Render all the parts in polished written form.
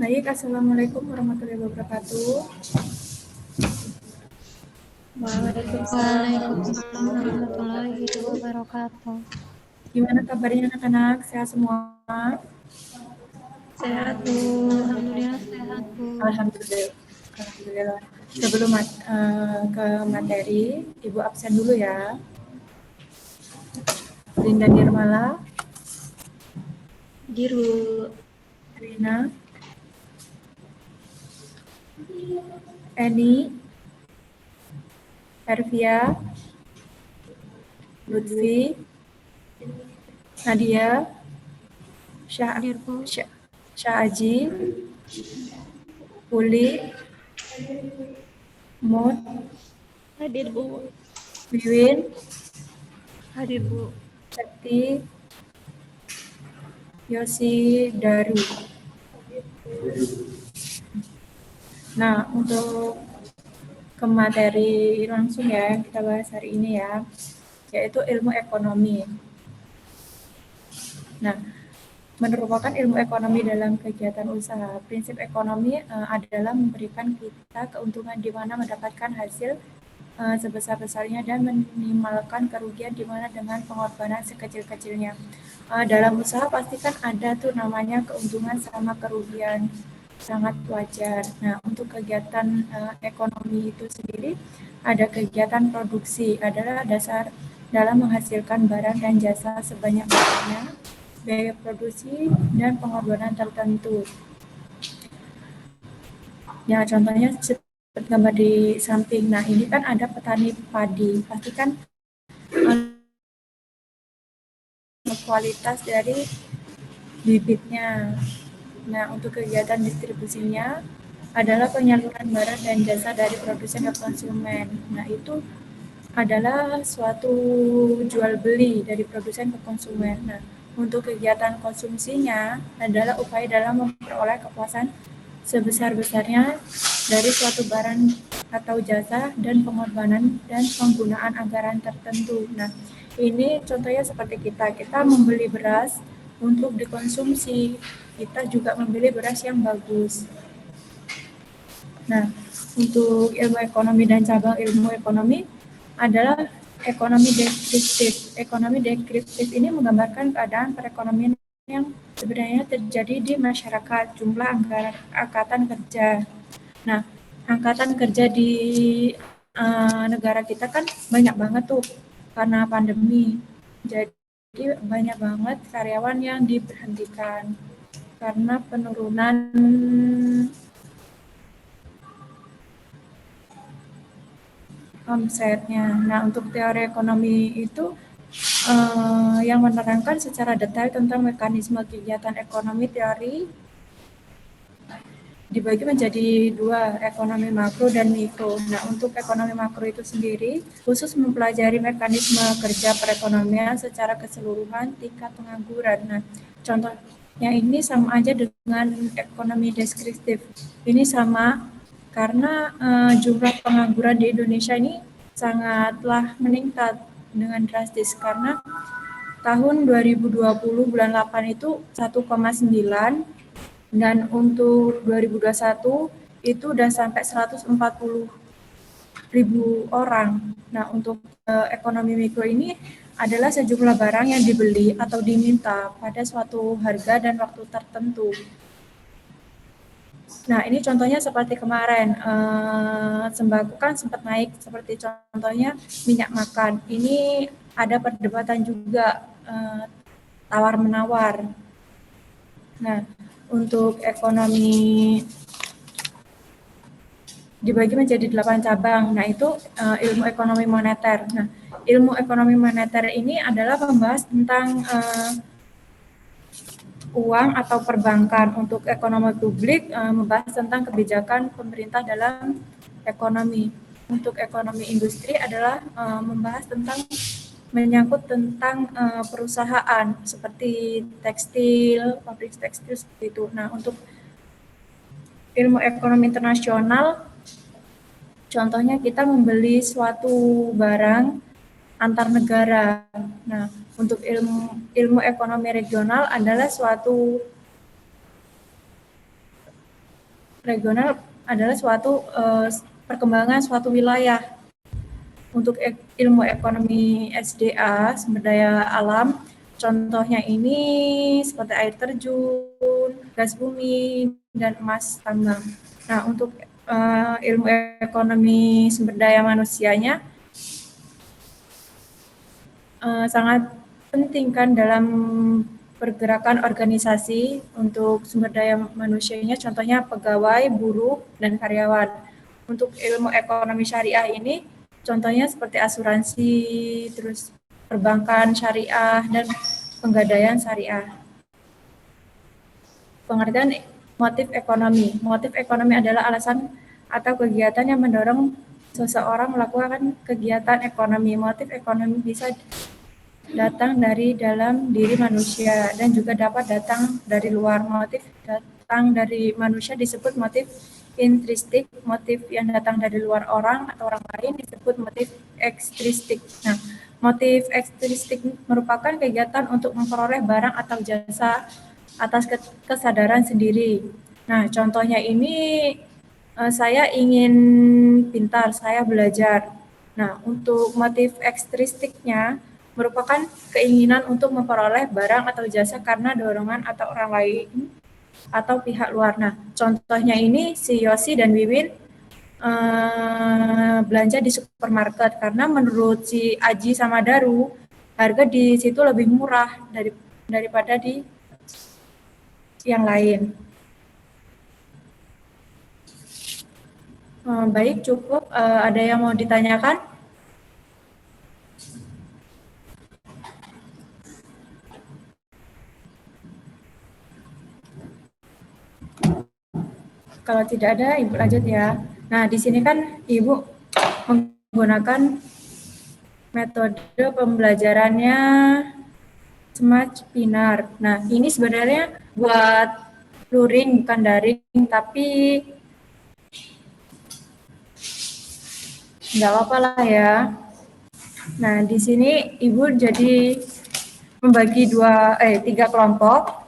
Baik, Assalamualaikum warahmatullahi wabarakatuh. Waalaikumsalam warahmatullahi wabarakatuh. Gimana kabarnya anak-anak? Sehat semua? Sehat Bu, alhamdulillah sehat Bu. Alhamdulillah. Alhamdulillah. Sebelum ke materi, Ibu absen dulu ya. Linda Nirmala, Giru, Rina, Eni, Ervia, Lutfi, Nadia, hadir Bu. Syah Aji, Uli, Mut, Hadir Bu. Wiwin, Hadir Bu. Sakti, Yosi, Daru. Nah, untuk ke materi langsung ya yang kita bahas hari ini ya, yaitu ilmu ekonomi. Nah, merupakan ilmu ekonomi dalam kegiatan usaha. Prinsip ekonomi adalah memberikan kita keuntungan di mana mendapatkan hasil sebesar-besarnya dan minimalkan kerugian di mana dengan pengorbanan sekecil-kecilnya. Dalam usaha pasti kan ada tuh namanya keuntungan sama kerugian, sangat wajar. Nah, untuk kegiatan ekonomi itu sendiri ada kegiatan produksi adalah dasar dalam menghasilkan barang dan jasa sebanyak-banyaknya, biaya produksi dan pengorbanan tertentu. Ya, contohnya seperti gambar di samping. Nah, ini kan ada petani padi. Pasti kan kualitas dari bibitnya. Nah, untuk kegiatan distribusinya adalah penyaluran barang dan jasa dari produsen ke konsumen. Nah, itu adalah suatu jual beli dari produsen ke konsumen. Nah, untuk kegiatan konsumsinya adalah upaya dalam memperoleh kepuasan sebesar-besarnya dari suatu barang atau jasa dan pengorbanan dan penggunaan anggaran tertentu. Nah, ini contohnya seperti kita membeli beras untuk dikonsumsi, kita juga membeli beras yang bagus. Nah, untuk ilmu ekonomi dan cabang ilmu ekonomi adalah ekonomi deskriptif. Ekonomi deskriptif ini menggambarkan keadaan perekonomian yang sebenarnya terjadi di masyarakat, jumlah angkatan kerja. Nah, angkatan kerja di negara kita kan banyak banget tuh karena pandemi. Jadi banyak banget karyawan yang diberhentikan karena penurunan omsetnya. Nah, untuk teori ekonomi itu yang menerangkan secara detail tentang mekanisme kegiatan ekonomi. Teori dibagi menjadi dua, ekonomi makro dan mikro. Nah, untuk ekonomi makro itu sendiri khusus mempelajari mekanisme kerja perekonomian secara keseluruhan, tingkat pengangguran. Nah, contohnya ini sama aja dengan ekonomi deskriptif. Ini sama karena jumlah pengangguran di Indonesia ini sangatlah meningkat dengan drastis karena tahun 2020 bulan 8 itu 1,9 dan untuk 2021 itu udah sampai 140.000 orang. Nah, untuk ekonomi mikro ini adalah sejumlah barang yang dibeli atau diminta pada suatu harga dan waktu tertentu. Nah, ini contohnya seperti kemarin, sembako kan sempat naik, seperti contohnya minyak makan. Ini ada perdebatan juga, tawar-menawar. Nah, untuk ekonomi dibagi menjadi 8 cabang. Nah, itu ilmu ekonomi moneter. Nah, ilmu ekonomi moneter ini adalah membahas tentang uang atau perbankan. Untuk ekonomi publik membahas tentang kebijakan pemerintah dalam ekonomi. Untuk ekonomi industri adalah membahas tentang menyangkut tentang perusahaan seperti tekstil, pabrik tekstil seperti itu. Nah, untuk ilmu ekonomi internasional contohnya kita membeli suatu barang antar negara. Nah, untuk ilmu ekonomi regional adalah suatu perkembangan suatu wilayah. Untuk ilmu ekonomi SDA, sumber daya alam, contohnya ini seperti air terjun, gas bumi, dan emas tambang. Nah, untuk ilmu ekonomi sumber daya manusianya sangat penting kan dalam pergerakan organisasi untuk sumber daya manusianya, contohnya pegawai, buruh, dan karyawan. Untuk ilmu ekonomi syariah ini, contohnya seperti asuransi, terus perbankan syariah, dan penggadaian syariah. Pengertian motif ekonomi. Motif ekonomi adalah alasan atau kegiatan yang mendorong seseorang melakukan kegiatan ekonomi. Motif ekonomi bisa datang dari dalam diri manusia dan juga dapat datang dari luar. Motif datang dari manusia disebut motif intristik, motif yang datang dari luar orang atau orang lain disebut motif ekstristik. Nah, motif ekstristik merupakan kegiatan untuk memperoleh barang atau jasa atas kesadaran sendiri. Nah, contohnya ini saya ingin pintar, saya belajar. Nah, untuk motif ekstristiknya merupakan keinginan untuk memperoleh barang atau jasa karena dorongan atau orang lain atau pihak luar. Nah, contohnya ini si Yosi dan Wiwin belanja di supermarket karena menurut si Aji sama Daru harga di situ lebih murah daripada di yang lain. Baik, cukup. Ada yang mau ditanyakan? Kalau tidak ada, Ibu lanjut ya. Nah, di sini kan Ibu menggunakan metode pembelajarannya Smart Pinar. Nah, ini sebenarnya buat luring, bukan daring, tapi nggak apa-apa lah ya. Nah, di sini Ibu jadi membagi 3 kelompok.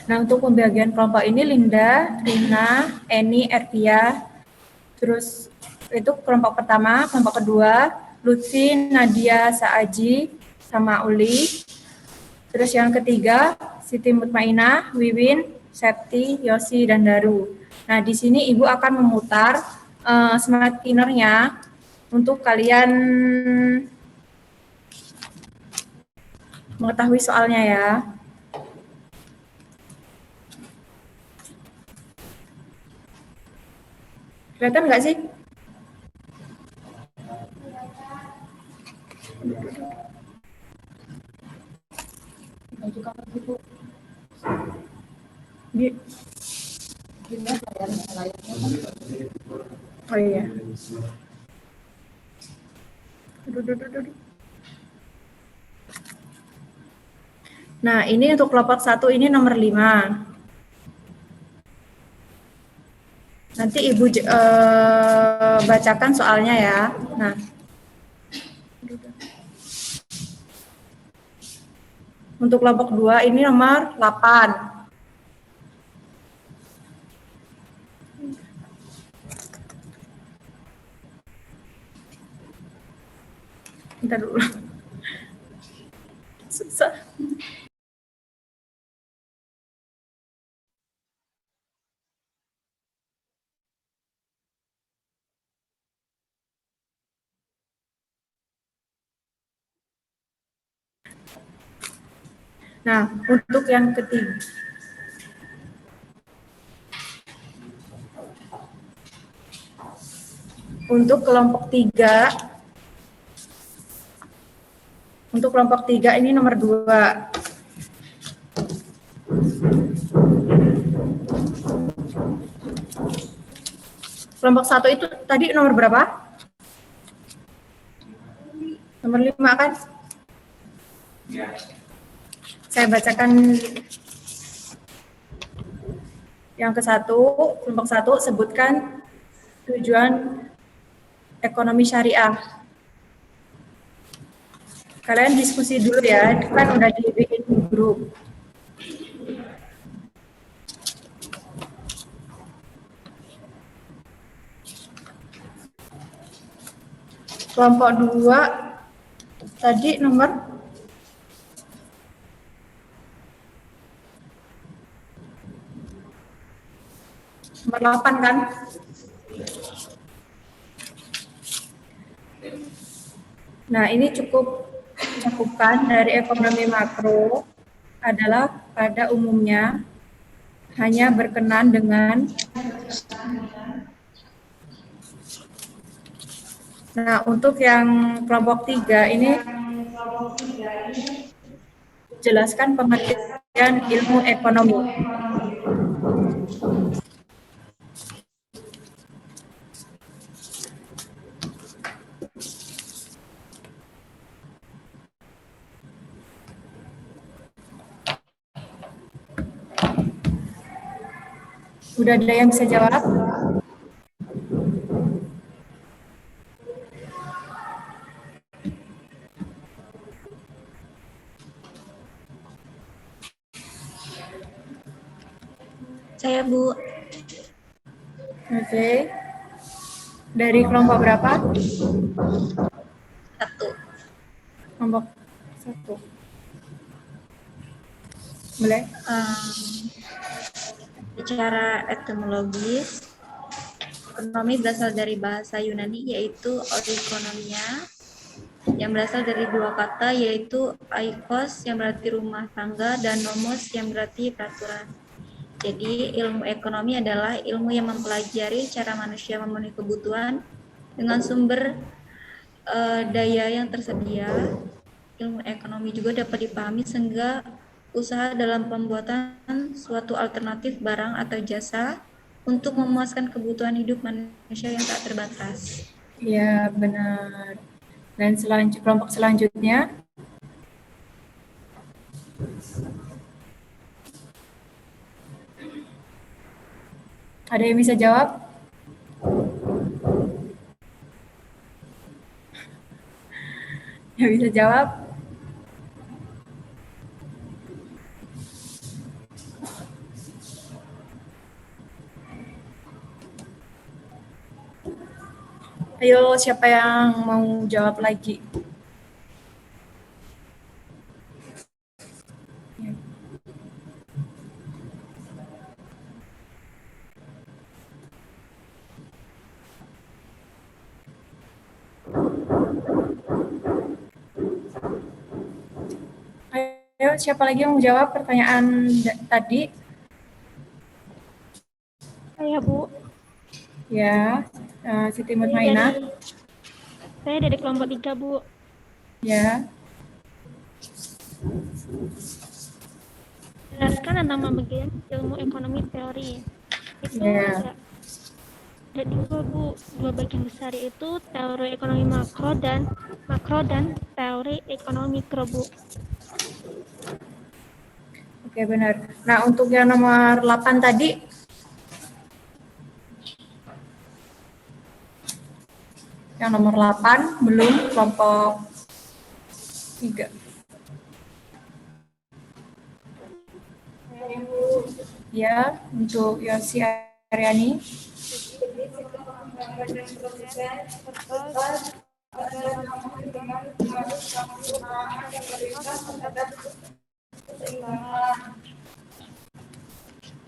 Nah, untuk pembagian kelompok ini Linda, Rina, Eni, Ervia, terus itu kelompok pertama, kelompok kedua, Lutfi, Nadia, Saaji, sama Uli. Terus yang ketiga, Siti Mutmainah, Wiwin, Septi, Yosi, dan Daru. Nah, di sini Ibu akan memutar smart pinner-nya untuk kalian mengetahui soalnya ya. Kelihatan nggak sih? Oh iya. Nah, ini untuk kelompok 1 ini nomor 5. Nanti Ibu bacakan soalnya ya. Nah, untuk kelompok 2 ini nomor 8. Bentar dulu. Susah. Nah, untuk yang ketiga. Untuk kelompok 3. Untuk kelompok 3 ini nomor 2. Kelompok 1 itu tadi nomor berapa? Nomor 5 kan? Saya bacakan yang ke-1, kelompok 1, sebutkan tujuan ekonomi syariah. Kalian diskusi dulu ya, kan udah dibikin grup. Kelompok 2 tadi nomor 8 kan? Nah, ini cukup cakupan dari ekonomi makro adalah pada umumnya hanya berkenan dengan. Nah, untuk yang kelompok 3 ini jelaskan pengertian ilmu ekonomi. Udah ada yang bisa jawab? Saya, Bu. Oke. Dari kelompok berapa? 1. Kelompok 1. Boleh? Secara etimologis, ekonomi berasal dari bahasa Yunani yaitu oikonomia, yang berasal dari dua kata yaitu oikos yang berarti rumah tangga dan nomos yang berarti peraturan. Jadi ilmu ekonomi adalah ilmu yang mempelajari cara manusia memenuhi kebutuhan dengan sumber daya yang tersedia. Ilmu ekonomi juga dapat dipahami sehingga usaha dalam pembuatan suatu alternatif barang atau jasa untuk memuaskan kebutuhan hidup manusia yang tak terbatas. Ya, benar. Dan kelompok selanjutnya, ada yang bisa jawab? Yang bisa jawab? Ayo, siapa yang mau jawab lagi? Ayo, siapa lagi yang mau jawab pertanyaan tadi? Saya, Bu. Ya, Siti Mutmainah. Saya dari kelompok 3, Bu. Ya. Jelaskan tentang pembagian ilmu ekonomi teori. Itu Ya. ada dua, Bu. Dua bagian besar, yaitu teori ekonomi makro dan teori ekonomi mikro, Bu. Oke, benar. Nah, untuk yang nomor 8 tadi, yang nomor 8 belum kelompok 3. Ya, untuk Yosi Aryani.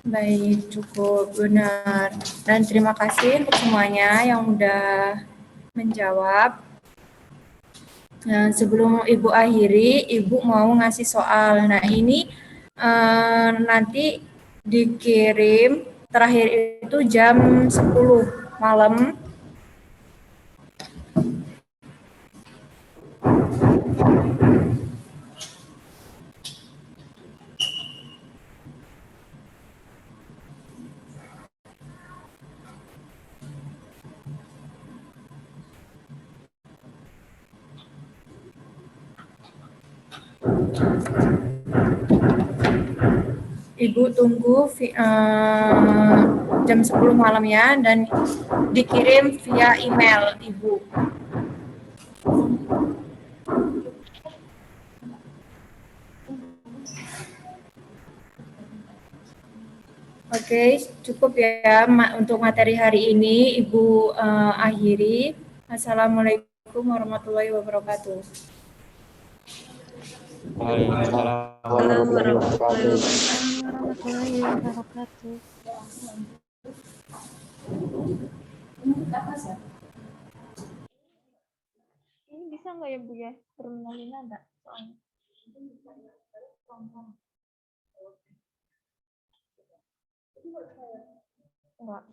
Baik, cukup benar. Dan terima kasih untuk semuanya yang udah menjawab. Nah, sebelum Ibu akhiri, Ibu mau ngasih soal. Nah, ini nanti dikirim terakhir itu jam 10 malam. Ibu tunggu jam 10 malam ya, dan dikirim via email Ibu. Oke, cukup ya untuk materi hari ini, Ibu akhiri. Assalamualaikum warahmatullahi wabarakatuh. Waalaikumsalam Warahmatullahi warahmatullahi wabarakatuh. Ini bisa nggak ya Bu ya? Terminalnya ada soalnya. Enggak.